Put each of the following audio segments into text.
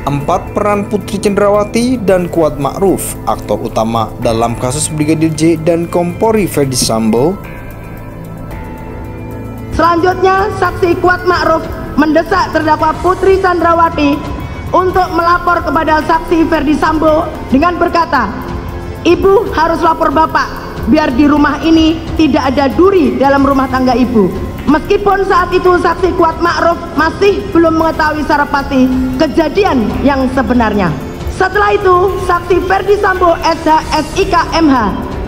4 peran Putri Cendrawati dan Kuat Ma'ruf, aktor utama dalam kasus Brigadir J dan Kompori Ferdy Sambo. Selanjutnya, saksi Kuat Ma'ruf mendesak terdakwa Putri Cendrawati untuk melapor kepada saksi Ferdy Sambo dengan berkata, "Ibu harus lapor Bapak, biar di rumah ini tidak ada duri dalam rumah tangga Ibu." Meskipun saat itu saksi Kuat Ma'ruf masih belum mengetahui secara pasti kejadian yang sebenarnya. Setelah itu, saksi Ferdy Sambo SIK MH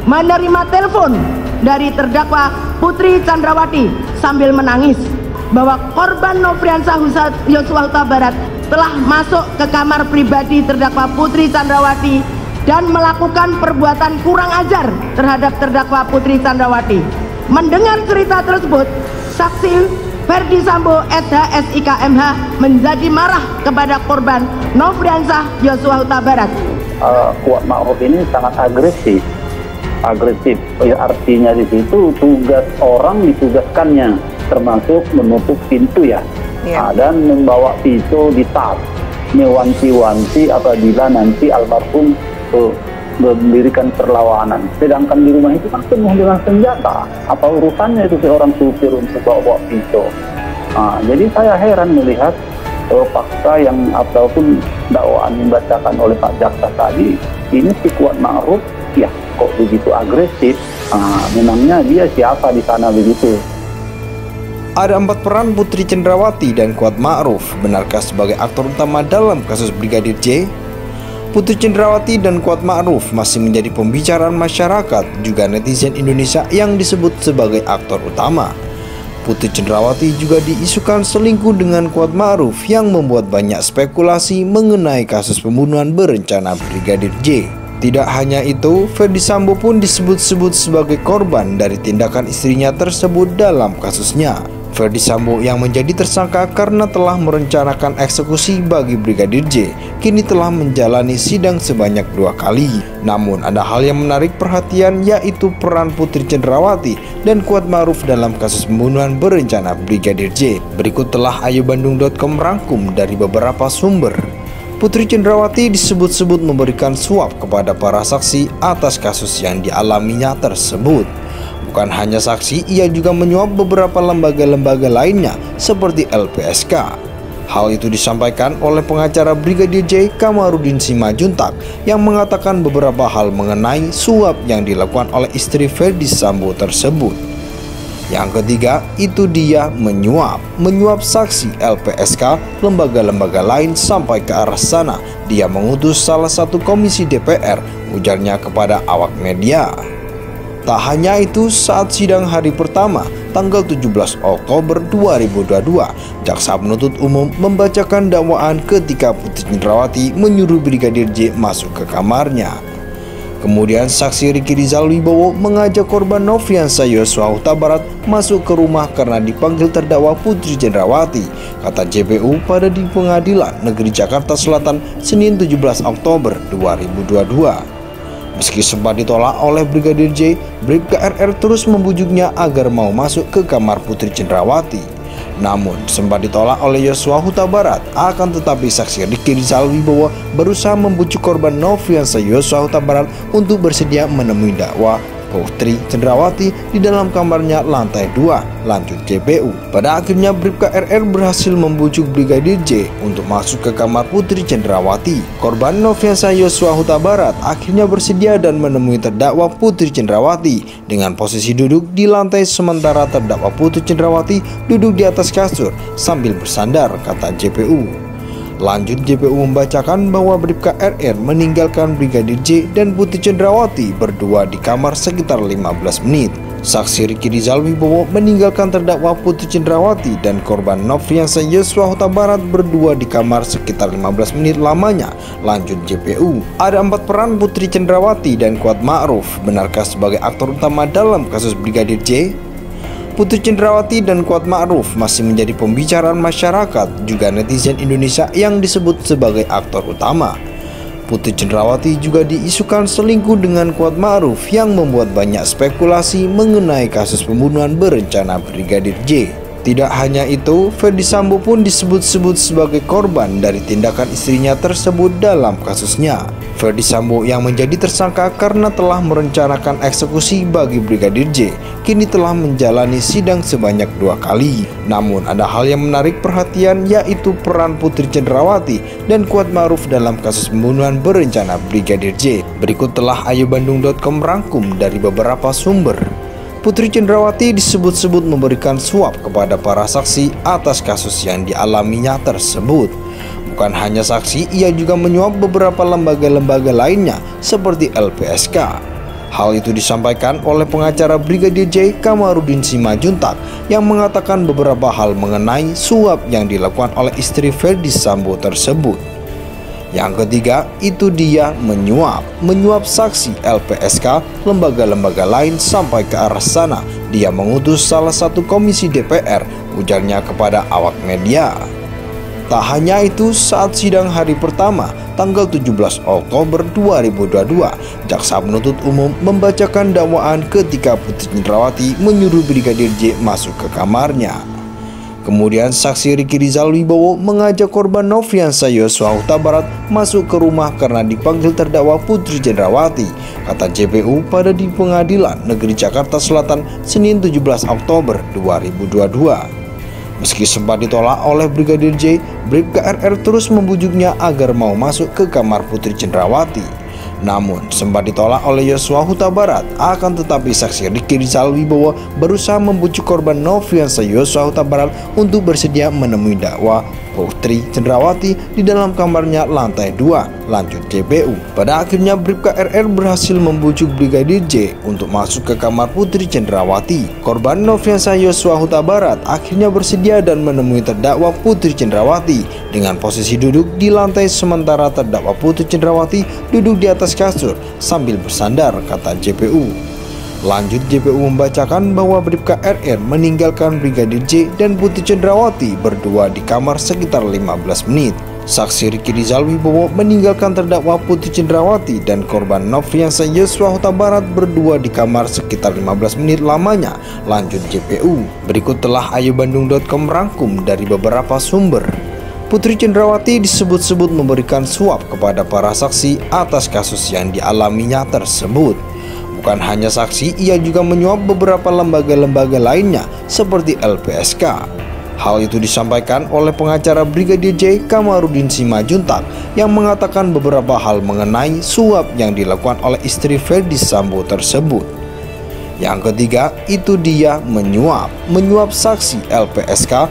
menerima telepon dari terdakwa Putri Cendrawati sambil menangis bahwa korban Nofriansah Yosua Huta Barat telah masuk ke kamar pribadi terdakwa Putri Cendrawati dan melakukan perbuatan kurang ajar terhadap terdakwa Putri Cendrawati. Mendengar cerita tersebut, saksi Ferdy Sambo SIK MH menjadi marah kepada korban Nofriansah Yosua Huta Barat. Kuat Ma'ruf ini sangat agresif. Artinya di situ tugas orang ditugaskannya, termasuk menutup pintu dan membawa pisau di tas, mewanti-wanti apabila nanti almarhum mendirikan perlawanan. Sedangkan di rumah itu kan penuh dengan senjata. Apa urusannya itu seorang supir untuk bawa pisau? Jadi saya heran melihat fakta yang ataupun dakwaan yang dibacakan oleh Pak Jaksa tadi. Ini si Kuat Ma'ruf kok begitu agresif. Memangnya dia siapa di sana begitu? Ada 4 peran Putri Cendrawati dan Kuat Ma'ruf benarkah sebagai aktor utama dalam kasus Brigadir J? Putri Cendrawati dan Kuat Ma'ruf masih menjadi pembicaraan masyarakat juga netizen Indonesia yang disebut sebagai aktor utama. Putri Cendrawati juga diisukan selingkuh dengan Kuat Ma'ruf yang membuat banyak spekulasi mengenai kasus pembunuhan berencana Brigadir J. Tidak hanya itu, Ferdy Sambo pun disebut-sebut sebagai korban dari tindakan istrinya tersebut dalam kasusnya. Ferdy Sambo yang menjadi tersangka karena telah merencanakan eksekusi bagi Brigadir J kini telah menjalani sidang sebanyak 2 kali. Namun ada hal yang menarik perhatian, yaitu peran Putri Cendrawati dan Kuat Ma'ruf dalam kasus pembunuhan berencana Brigadir J. Berikut telah ayubandung.com rangkum dari beberapa sumber. Putri Cendrawati disebut-sebut memberikan suap kepada para saksi atas kasus yang dialaminya tersebut. Bukan hanya saksi, ia juga menyuap beberapa lembaga-lembaga lainnya seperti LPSK. Hal itu disampaikan oleh pengacara Brigadir J, Kamarudin Simajuntak, yang mengatakan beberapa hal mengenai suap yang dilakukan oleh istri Ferdy Sambo tersebut. Yang ketiga, itu dia menyuap saksi LPSK, lembaga-lembaga lain sampai ke arah sana. Dia mengutus salah satu komisi DPR, ujarnya kepada awak media. Tak hanya itu, saat sidang hari pertama, tanggal 17 Oktober 2022, Jaksa Penuntut Umum membacakan dakwaan ketika Putri Cendrawati menyuruh Brigadir J masuk ke kamarnya. Kemudian saksi Riki Rizal Wibowo mengajak korban Nofriansah Yosua Huta Barat masuk ke rumah karena dipanggil terdakwa Putri Cendrawati, kata JPU pada di Pengadilan Negeri Jakarta Selatan Senin 17 Oktober 2022. Meski sempat ditolak oleh Brigadir J, Bribka RR terus membujuknya agar mau masuk ke kamar Putri Cendrawati. Namun sempat ditolak oleh Yosua Huta Barat. Akan tetapi saksi Riki Rizal Wibowo berusaha membujuk korban Nofriansah Yosua Huta Barat untuk bersedia menemui dakwa Putri Cendrawati di dalam kamarnya lantai 2, lanjut JPU. Pada akhirnya Bribka RR berhasil membujuk Brigadir J untuk masuk ke kamar Putri Cendrawati. Korban Nofriansah Yosua Huta Barat akhirnya bersedia dan menemui terdakwa Putri Cendrawati dengan posisi duduk di lantai, sementara terdakwa Putri Cendrawati duduk di atas kasur sambil bersandar, kata JPU. Lanjut, JPU membacakan bahwa Bribka RR meninggalkan Brigadir J dan Putri Cendrawati berdua di kamar sekitar 15 menit. Saksi Riki Rizal Wibowo meninggalkan terdakwa Putri Cendrawati dan korban Nofriansah Yosua Huta Barat berdua di kamar sekitar 15 menit lamanya. Lanjut JPU. Ada 4 peran Putri Cendrawati dan Kuat Ma'ruf benarkah sebagai aktor utama dalam kasus Brigadir J? Putri Cendrawati dan Kuat Ma'ruf masih menjadi pembicaraan masyarakat juga netizen Indonesia yang disebut sebagai aktor utama. Putri Cendrawati juga diisukan selingkuh dengan Kuat Ma'ruf yang membuat banyak spekulasi mengenai kasus pembunuhan berencana Brigadir J. Tidak hanya itu, Ferdi Sambo pun disebut-sebut sebagai korban dari tindakan istrinya tersebut dalam kasusnya. Ferdi Sambo yang menjadi tersangka karena telah merencanakan eksekusi bagi Brigadir J, kini telah menjalani sidang sebanyak 2 kali. Namun ada hal yang menarik perhatian, yaitu peran Putri Cendrawati dan Kuat Ma'ruf dalam kasus pembunuhan berencana Brigadir J. Berikut telah ayobandung.com rangkum dari beberapa sumber. Putri Cendrawati disebut-sebut memberikan suap kepada para saksi atas kasus yang dialaminya tersebut. Bukan hanya saksi, ia juga menyuap beberapa lembaga-lembaga lainnya seperti LPSK. Hal itu disampaikan oleh pengacara Brigadir J, Kamarudin Simajuntak, yang mengatakan beberapa hal mengenai suap yang dilakukan oleh istri Ferdi Sambo tersebut. Yang ketiga, itu dia menyuap saksi LPSK, lembaga-lembaga lain sampai ke arah sana. Dia mengutus salah satu komisi DPR, ujarnya kepada awak media. Tak hanya itu, saat sidang hari pertama, tanggal 17 Oktober 2022, Jaksa Penuntut Umum membacakan dakwaan ketika Putri Cendrawati menyuruh Brigadir J masuk ke kamarnya. Kemudian saksi Riki Rizal Wibowo mengajak korban Nofriansah Yosua Huta Barat masuk ke rumah karena dipanggil terdakwa Putri Cendrawati, kata JPU pada di Pengadilan Negeri Jakarta Selatan Senin 17 Oktober 2022. Meski sempat ditolak oleh Brigadir J, Bribka RR terus membujuknya agar mau masuk ke kamar Putri Cendrawati. Namun sempat ditolak oleh Yosua Huta Barat. Akan tetapi saksi Riki Rizal Wibowo berusaha membujuk korban Nofriansah Yosua Huta Barat untuk bersedia menemui dakwa Putri Cendrawati di dalam kamarnya lantai 2, lanjut JPU. Pada akhirnya Bribka RR berhasil membujuk Brigadir J untuk masuk ke kamar Putri Cendrawati. Korban Nofriansah Yosua Huta Barat akhirnya bersedia dan menemui terdakwa Putri Cendrawati dengan posisi duduk di lantai, sementara terdakwa Putri Cendrawati duduk di atas kasur sambil bersandar, kata JPU. Lanjut, JPU membacakan bahwa Bribka RR meninggalkan Brigadir J dan Putri Cendrawati berdua di kamar sekitar 15 menit. Saksi Riki Rizal Wibowo meninggalkan terdakwa Putri Cendrawati dan korban Nofriansah Yosua Huta Barat berdua di kamar sekitar 15 menit lamanya, lanjut JPU. Berikut telah ayobandung.com rangkum dari beberapa sumber. Putri Cendrawati disebut-sebut memberikan suap kepada para saksi atas kasus yang dialaminya tersebut. Bukan hanya saksi, ia juga menyuap beberapa lembaga-lembaga lainnya seperti LPSK. Hal itu disampaikan oleh pengacara Brigadir J, Kamarudin Simajuntak, yang mengatakan beberapa hal mengenai suap yang dilakukan oleh istri Ferdi Sambo tersebut. Yang ketiga, itu dia menyuap saksi LPSK,